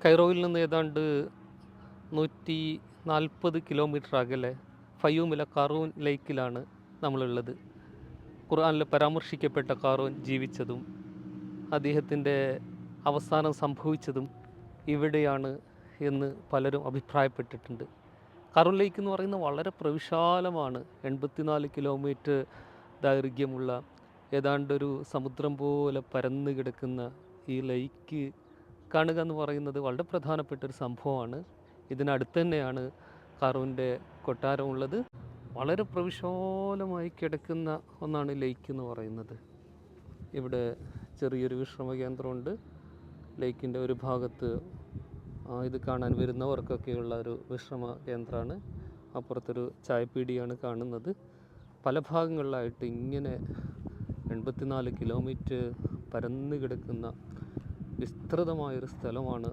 കൈറോയിൽ നിന്ന് ഏതാണ്ട് 140 കിലോമീറ്റർ അകലെ ഫയ്യൂമിലെ കാറൂൻ ലേക്കിലാണ് നമ്മളുള്ളത്. ഖുർആനിൽ പരാമർശിക്കപ്പെട്ട കാറൂൻ ജീവിച്ചതും അദ്ദേഹത്തിൻ്റെ അവസാനം സംഭവിച്ചതും ഇവിടെയാണ് എന്ന് പലരും അഭിപ്രായപ്പെട്ടിട്ടുണ്ട്. കാറൂൻ ലേക്ക് എന്ന് പറയുന്നത് വളരെ പ്രവിശാലമാണ്. 84 കിലോമീറ്റർ ദൈർഘ്യമുള്ള ഏതാണ്ടൊരു സമുദ്രം പോലെ പരന്നു കിടക്കുന്ന ഈ ലേക്ക് കാണുക എന്ന് പറയുന്നത് വളരെ പ്രധാനപ്പെട്ട ഒരു സംഭവമാണ്. ഇതിനടുത്ത് തന്നെയാണ് കാറൂൻ്റെ കൊട്ടാരമുള്ളത്. വളരെ പ്രവിശാലമായി കിടക്കുന്ന ഒന്നാണ് ലേക്ക് എന്ന് പറയുന്നത്. ഇവിടെ ചെറിയൊരു വിശ്രമ കേന്ദ്രമുണ്ട്. ലേക്കിൻ്റെ ഒരു ഭാഗത്ത് ഇത് കാണാൻ വരുന്നവർക്കൊക്കെയുള്ള ഒരു വിശ്രമ കേന്ദ്രമാണ്. അപ്പുറത്തൊരു ചായപ്പീടിയാണ് കാണുന്നത്. പല ഭാഗങ്ങളിലായിട്ട് ഇങ്ങനെ 84 കിലോമീറ്റർ പരന്നു കിടക്കുന്ന വിസ്തൃതമായൊരു സ്ഥലമാണ്